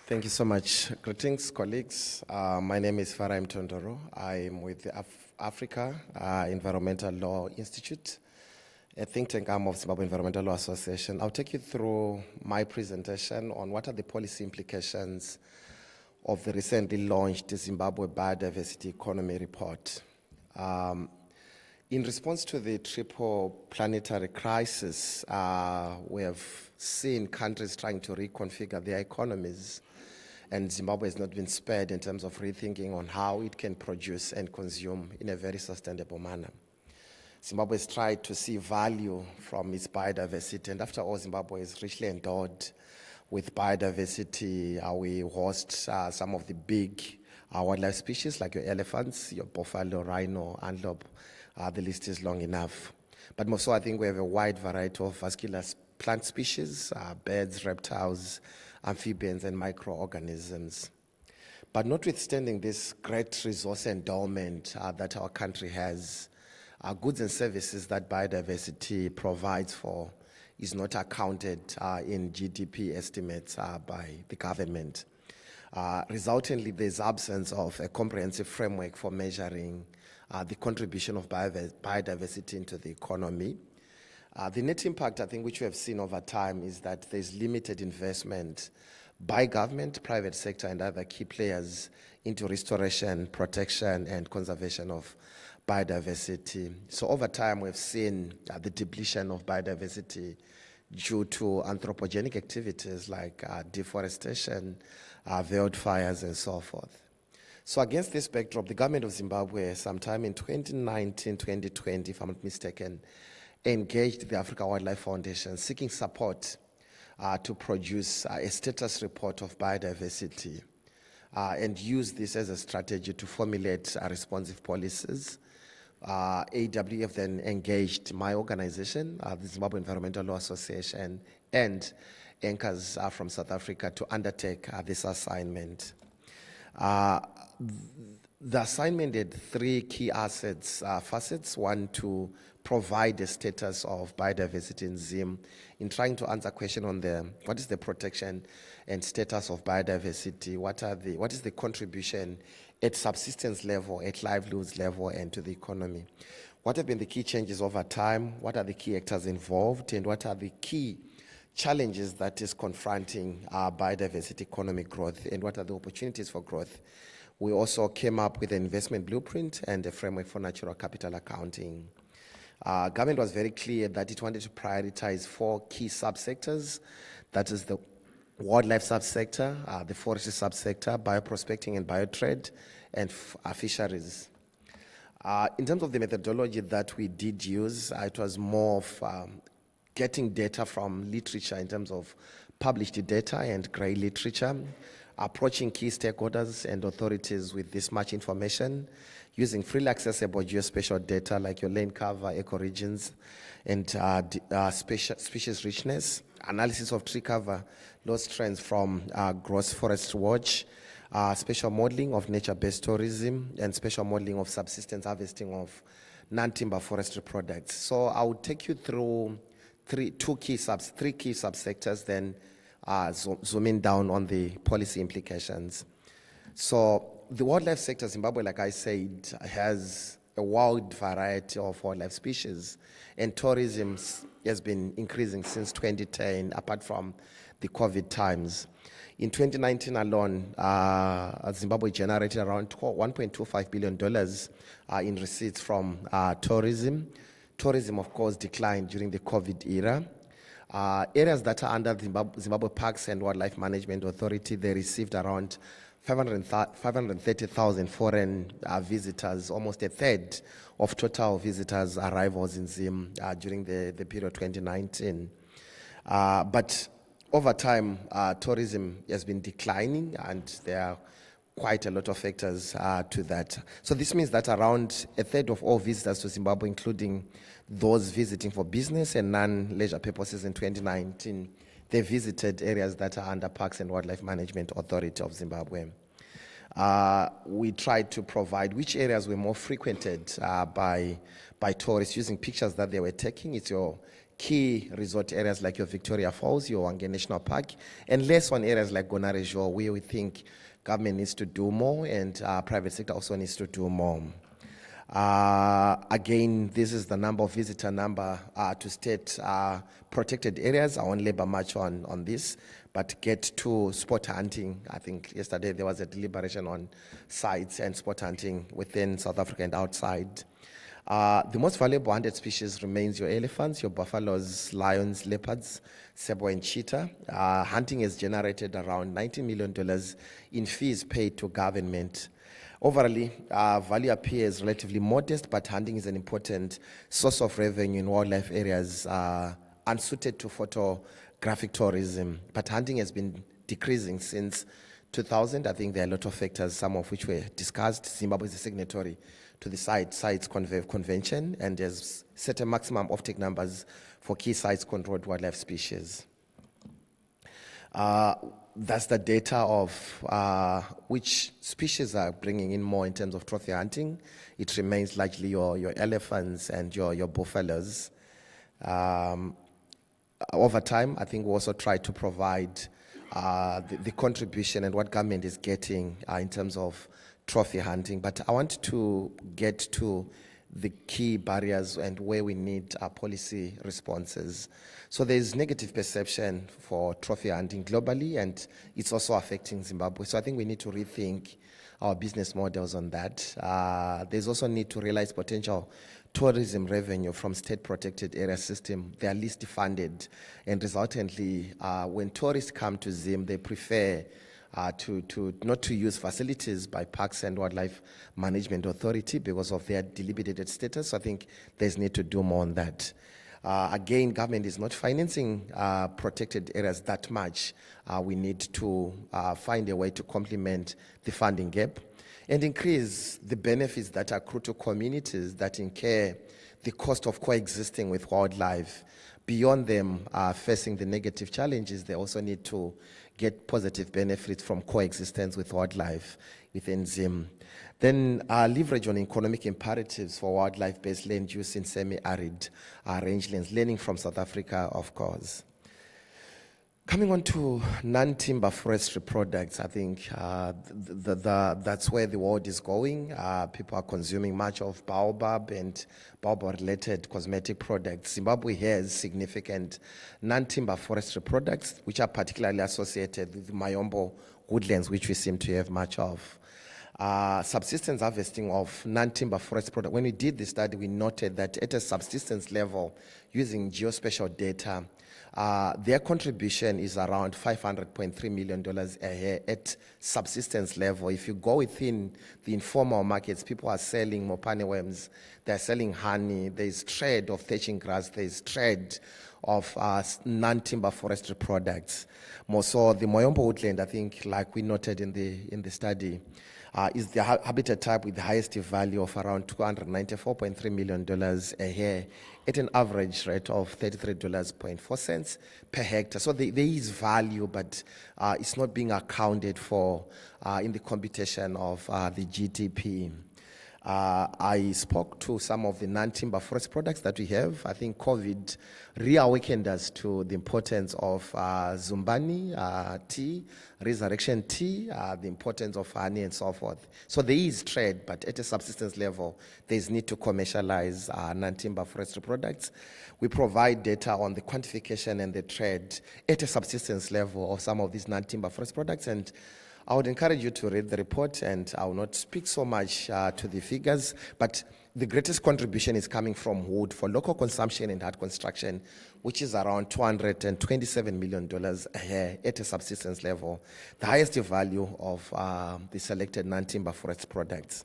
Thank you so much. Greetings, colleagues. My name is Farayi Mtondoro. I'm with the Africa Environmental Law Institute, a think tank arm of Zimbabwe Environmental Law Association. I'll take you through my presentation on what are the policy implications of the recently launched Zimbabwe Biodiversity Economy Report. In response to the triple planetary crisis, we have seen countries trying to reconfigure their economies, and Zimbabwe has not been spared in terms of rethinking on how it can produce and consume in a very sustainable manner. Zimbabwe has tried to see value from its biodiversity, and after all, Zimbabwe is richly endowed with biodiversity. We host some of the big wildlife species like your elephants, your buffalo, rhino, antelope. The list is long enough. But more so, I think we have a wide variety of vascular plant species, birds, reptiles, amphibians, and microorganisms. But notwithstanding this great resource endowment that our country has, goods and services that biodiversity provides for is not accounted in GDP estimates by the government. Resultantly, there's absence of a comprehensive framework for measuring the contribution of biodiversity into the economy. The net impact, I think, which we have seen over time is that there's limited investment by government, private sector, and other key players into restoration, protection, and conservation of biodiversity. So over time, we've seen the depletion of biodiversity due to anthropogenic activities like deforestation, wildfires, and so forth. So against this backdrop, the government of Zimbabwe, sometime in 2019, 2020, if I'm not mistaken, engaged the Africa Wildlife Foundation seeking support to produce a status report of biodiversity and use this as a strategy to formulate responsive policies. AWF then engaged my organization, the Zimbabwe Environmental Law Association, and anchors from South Africa to undertake this assignment. The assignment had three key facets. One, to provide a status of biodiversity in Zim, in trying to answer a question on what is the protection and status of biodiversity, what is the contribution at subsistence level, at livelihoods level, and to the economy. What have been the key changes over time? What are the key actors involved? And what are the key challenges that is confronting biodiversity economic growth? And what are the opportunities for growth? We also came up with an investment blueprint and a framework for natural capital accounting. Government was very clear that it wanted to prioritize four key subsectors. That is the wildlife subsector, the forestry subsector, bioprospecting and biotrade, and fisheries. In terms of the methodology that we did use, it was more of getting data from literature in terms of published data and grey literature, approaching key stakeholders and authorities with this much information, using freely accessible geospatial data like your lane cover, ecoregions, and species richness, analysis of tree cover, loss trends from Gross Forest Watch, spatial modeling of nature-based tourism, and spatial modeling of subsistence harvesting of non-timber forestry products. So I will take you through three key subsectors, then zooming down on the policy implications. So the wildlife sector, Zimbabwe, like I said, has a wide variety of wildlife species, and tourism has been increasing since 2010, apart from the COVID times. In 2019 alone, Zimbabwe generated around $1.25 billion in receipts from tourism. Tourism, of course, declined during the COVID era. Areas that are under the Zimbabwe Parks and Wildlife Management Authority, they received around 530,000 foreign visitors, almost a third of total visitors arrivals in Zim during the period 2019. But over time, tourism has been declining, and there are quite a lot of factors to that. So this means that around a third of all visitors to Zimbabwe, including those visiting for business and non-leisure purposes in 2019, they visited areas that are under Parks and Wildlife Management Authority of Zimbabwe. We tried to provide which areas were more frequented by tourists using pictures that they were taking. It's your key resort areas like your Victoria Falls, your Wange National Park, and less on areas like Gonarejo, where we think government needs to do more and private sector also needs to do more. Again, this is the visitor number to state protected areas. I won't labor much on this, but get to sport hunting. I think yesterday there was a deliberation on sites and sport hunting within South Africa and outside. The most valuable hunted species remains your elephants, your buffaloes, lions, leopards, sebo and cheetah. Hunting has generated around $90 million in fees paid to government. Overall, value appears relatively modest, but hunting is an important source of revenue in wildlife areas unsuited to photographic tourism. But hunting has been decreasing since 2000. I think there are a lot of factors, some of which were discussed. Zimbabwe is a signatory to the CITES Convention and has set a maximum offtake numbers for key CITES-controlled wildlife species. That's the data of which species are bringing in more in terms of trophy hunting. It remains largely your elephants and your buffaloes. Over time, I think we also try to provide the contribution and what government is getting in terms of trophy hunting. But I want to get to the key barriers and where we need policy responses. So there's negative perception for trophy hunting globally, and it's also affecting Zimbabwe. So I think we need to rethink our business models on that. There's also need to realize potential tourism revenue from state protected area system. They are least funded, and resultantly, when tourists come to Zim, they prefer not to use facilities by Parks and Wildlife Management Authority because of their deliberated status. So I think there's need to do more on that. Again, government is not financing protected areas that much. We need to find a way to complement the funding gap and increase the benefits that accrue to communities that incur the cost of coexisting with wildlife. Beyond them facing the negative challenges, they also need to get positive benefits from coexistence with wildlife within Zim. Then leverage on economic imperatives for wildlife-based land use in semi-arid rangelands, learning from South Africa, of course. Coming on to non-timber forestry products, I think that's where the world is going. People are consuming much of baobab and baobab-related cosmetic products. Zimbabwe has significant non-timber forestry products, which are particularly associated with Mayombo woodlands, which we seem to have much of. Subsistence harvesting of non-timber forest products. When we did the study, we noted that at a subsistence level, using geospatial data, their contribution is around $500.3 million a year at subsistence level. If you go within the informal markets, people are selling mopane worms, they're selling honey, there's trade of thatching grass, there's trade of non-timber forestry products. More so, the Moyombo woodland, I think, like we noted in the study, is the habitat type with the highest value of around $294.3 million a year at an average rate of $33.4 per hectare. So there is value, but it's not being accounted for in the computation of the GDP. I spoke to some of the non-timber forest products that we have. I think COVID reawakened us to the importance of Zumbani tea, resurrection tea, the importance of honey and so forth. So there is trade, but at a subsistence level, there's need to commercialize non-timber forestry products. We provide data on the quantification and the trade at a subsistence level of some of these non-timber forest products, and I would encourage you to read the report, and I will not speak so much to the figures, but the greatest contribution is coming from wood for local consumption and hard construction, which is around $227 million a year at a subsistence level, the highest value of the selected non-timber forest products.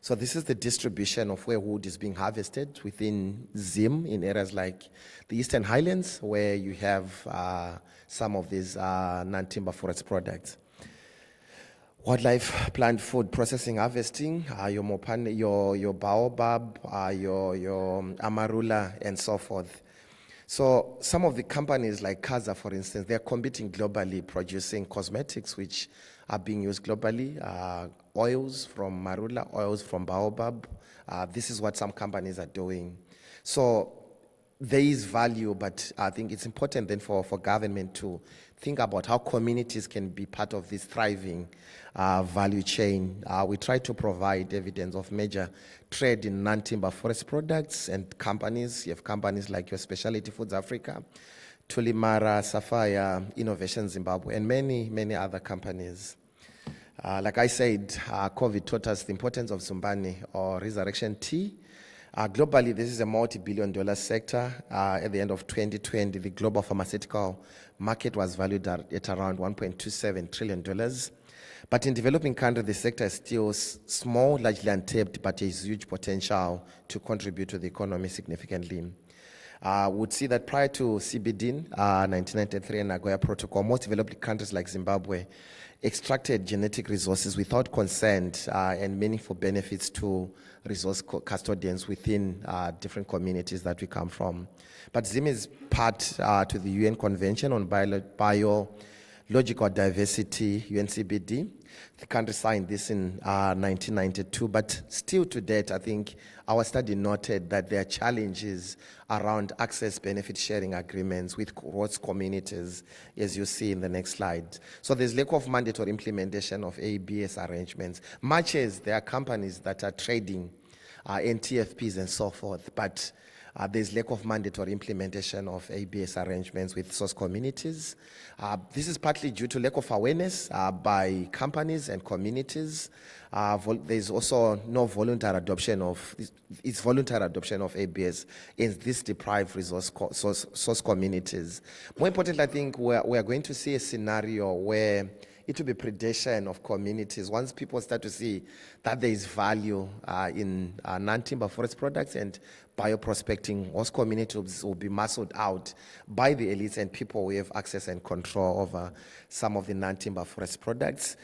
So this is the distribution of where wood is being harvested within Zim in areas like the Eastern Highlands, where you have some of these non-timber forest products. Wildlife, plant food processing, harvesting, your mopane, your baobab, your amarula, and so forth. So some of the companies like 𝐓𝐡𝐞, for instance, they're competing globally, producing cosmetics which are being used globally, oils from marula, oils from baobab. This is what some companies are doing. So there is value, but I think it's important then for government to think about how communities can be part of this thriving value chain. We try to provide evidence of major trade in non-timber forest products and companies. You have companies like your Specialty Foods Africa, Tulimara, Sapphire, Innovation Zimbabwe, and many, many other companies. Like I said, COVID taught us the importance of Zumbani or resurrection tea. Globally, this is a multi-billion-dollar sector. At the end of 2020, the global pharmaceutical market was valued at around $1.27 trillion. But in developing countries, the sector is still small, largely untapped, but has huge potential to contribute to the economy significantly. Would see that prior to CBD, 1993 and Nagoya Protocol, most developed countries like Zimbabwe extracted genetic resources without consent and meaningful benefits to resource custodians within different communities that we come from. But Zim is part to the UN Convention on Biological Diversity, UNCBD. The country signed this in 1992, but still to date, I think our study noted that there are challenges around access benefit sharing agreements with host communities, as you see in the next slide. So there's lack of mandatory implementation of ABS arrangements, much as there are companies that are trading NTFPs and so forth, but there's lack of mandatory implementation of ABS arrangements with source communities. This is partly due to lack of awareness by companies and communities. There's also no voluntary adoption of ABS in these deprived source communities. More importantly, I think we are going to see a scenario where it will be predation of communities. Once people start to see that there is value in non-timber forest products and bioprospecting, most communities will be muscled out by the elites and people who have access and control over some of the non-timber forest products.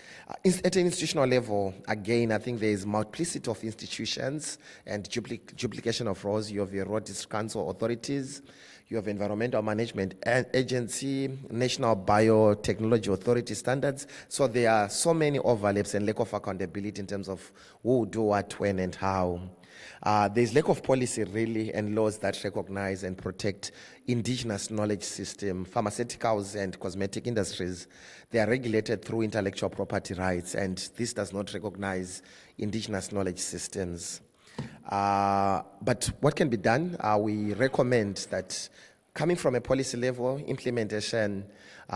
At an institutional level, again, I think there is multiplicity of institutions and duplication of roles. You have your Road District Council authorities, you have Environmental Management Agency, National Biotechnology Authority standards. So there are so many overlaps and lack of accountability in terms of who do what, when, and how. There's lack of policy really and laws that recognize and protect indigenous knowledge system. Pharmaceuticals and cosmetic industries, they are regulated through intellectual property rights, and this does not recognize indigenous knowledge systems. But what can be done? We recommend that coming from a policy level, implementation,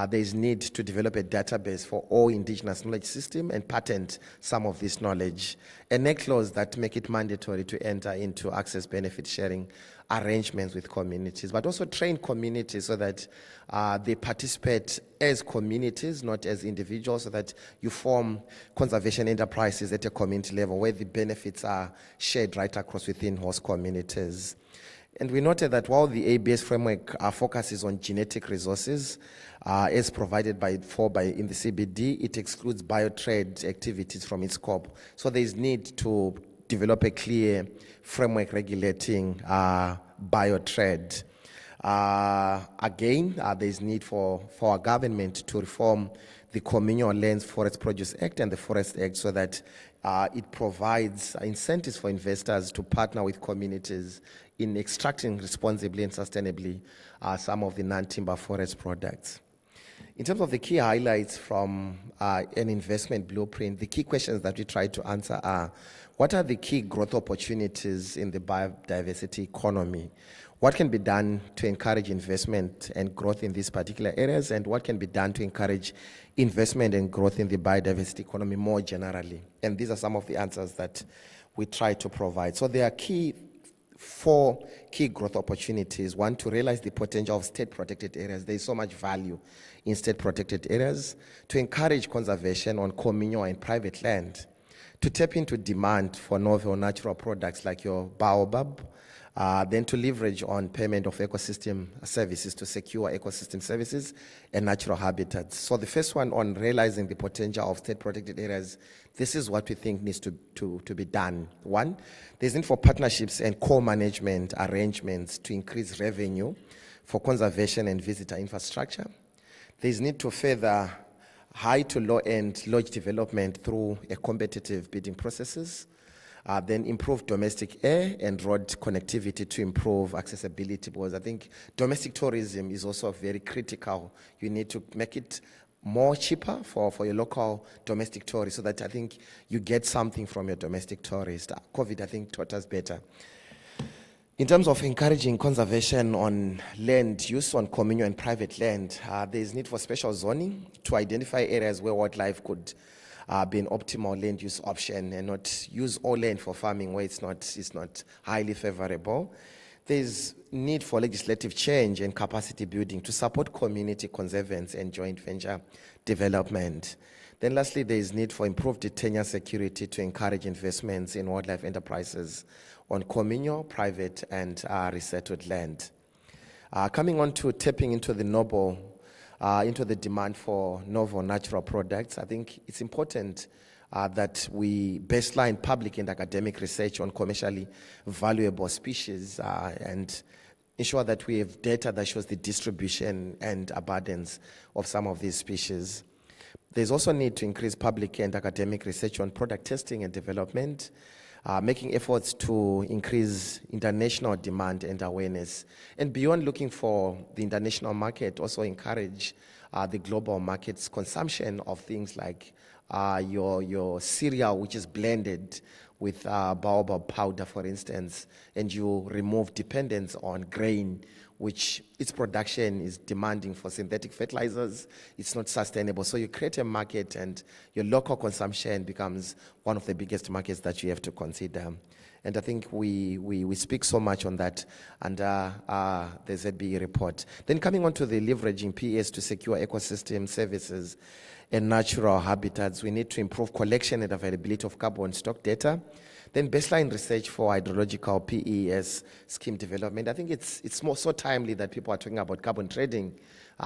there is need to develop a database for all indigenous knowledge system and patent some of this knowledge. Enact laws that make it mandatory to enter into access benefit sharing arrangements with communities, but also train communities so that they participate as communities, not as individuals, so that you form conservation enterprises at a community level where the benefits are shared right across within host communities. And we noted that while the ABS framework focuses on genetic resources, as provided in the CBD, it excludes biotrade activities from its scope. So there is need to develop a clear framework regulating biotrade. Again, there is need for our government to reform the Communal Lands Forest Produce Act and the Forest Act so that it provides incentives for investors to partner with communities in extracting responsibly and sustainably some of the non-timber forest products. In terms of the key highlights from an investment blueprint, the key questions that we try to answer are, what are the key growth opportunities in the biodiversity economy? What can be done to encourage investment and growth in these particular areas? And what can be done to encourage investment and growth in the biodiversity economy more generally? And these are some of the answers that we try to provide. So there are four key growth opportunities. One, to realize the potential of state-protected areas. There is so much value in state-protected areas. To encourage conservation on communal and private land. To tap into demand for novel natural products like your baobab. Then to leverage on payment of ecosystem services to secure ecosystem services and natural habitats. So the first one on realizing the potential of state-protected areas, this is what we think needs to be done. One, there's need for partnerships and co-management arrangements to increase revenue for conservation and visitor infrastructure. There's need to further high to low-end lodge development through a competitive bidding processes. Then improve domestic air and road connectivity to improve accessibility, because I think domestic tourism is also very critical. You need to make it more cheaper for your local domestic tourists, so that I think you get something from your domestic tourists. COVID, I think, taught us better. In terms of encouraging conservation on land use on communal and private land, there is need for special zoning to identify areas where wildlife could be an optimal land use option, and not use all land for farming where it's not highly favorable. There's need for legislative change and capacity building to support community conservance and joint venture development. Then lastly, there is need for improved tenure security to encourage investments in wildlife enterprises on communal, private, and resettled land. Coming on to tapping into the demand for novel natural products, I think it's important that we baseline public and academic research on commercially valuable species and ensure that we have data that shows the distribution and abundance of some of these species. There's also need to increase public and academic research on product testing and development, making efforts to increase international demand and awareness. And beyond looking for the international market, also encourage the global market's consumption of things like your cereal, which is blended with baobab powder, for instance, and you remove dependence on grain, which its production is demanding for synthetic fertilizers. It's not sustainable. So you create a market, and your local consumption becomes one of the biggest markets that you have to consider. And I think we speak so much on that under the ZBE report. Then coming on to the leveraging PES to secure ecosystem services and natural habitats, we need to improve collection and availability of carbon stock data. Then baseline research for hydrological PES scheme development. I think it's more so timely that people are talking about carbon trading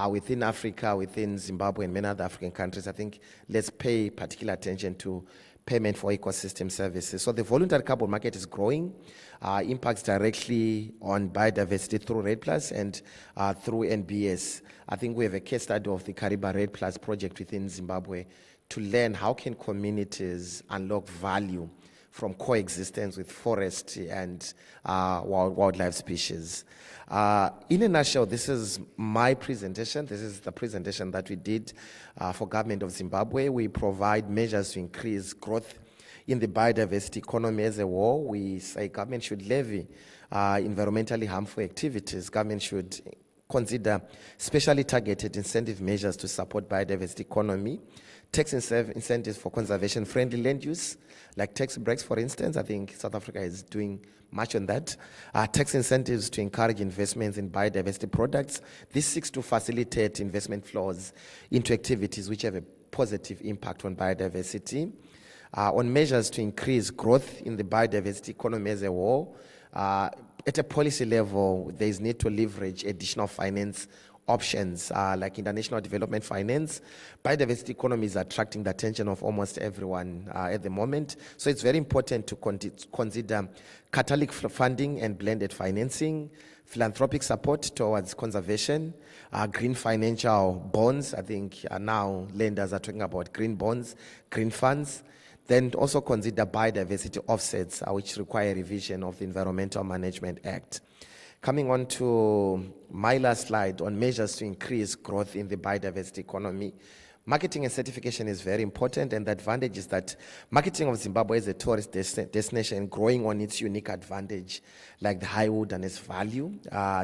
within Africa, within Zimbabwe and many other African countries. I think let's pay particular attention to payment for ecosystem services. So the voluntary carbon market is growing, impacts directly on biodiversity through REDD+ and through NBS. I think we have a case study of the Kariba REDD+ project within Zimbabwe to learn how can communities unlock value from coexistence with forest and wildlife species. In a nutshell, this is my presentation. This is the presentation that we did for Government of Zimbabwe. We provide measures to increase growth in the biodiversity economy as a whole. We say government should levy environmentally harmful activities. Government should consider specially targeted incentive measures to support biodiversity economy, tax incentives for conservation-friendly land use, like tax breaks, for instance. I think South Africa is doing much on that. Tax incentives to encourage investments in biodiversity products. This seeks to facilitate investment flows into activities which have a positive impact on biodiversity. On measures to increase growth in the biodiversity economy as a whole. At a policy level, there is need to leverage additional finance options like international development finance. Biodiversity economy is attracting the attention of almost everyone at the moment. So it's very important to consider catalytic funding and blended financing, philanthropic support towards conservation, green financial bonds. I think now lenders are talking about green bonds, green funds. Then also consider biodiversity offsets, which require revision of the Environmental Management Act. Coming on to my last slide on measures to increase growth in the biodiversity economy. Marketing and certification is very important, and the advantage is that marketing of Zimbabwe as a tourist destination growing on its unique advantage, like the high wilderness value,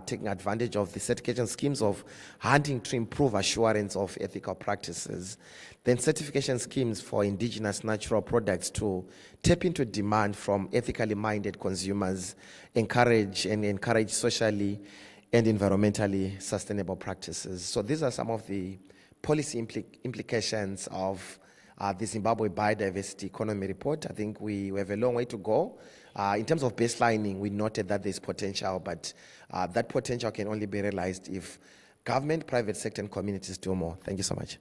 taking advantage of the certification schemes of hunting to improve assurance of ethical practices. Then certification schemes for indigenous natural products to tap into demand from ethically minded consumers, encourage socially and environmentally sustainable practices. So these are some of the policy implications of the Zimbabwe Biodiversity Economy Report. I think we have a long way to go. In terms of baselining, we noted that there's potential, but that potential can only be realized if government, private sector, and communities do more. Thank you so much.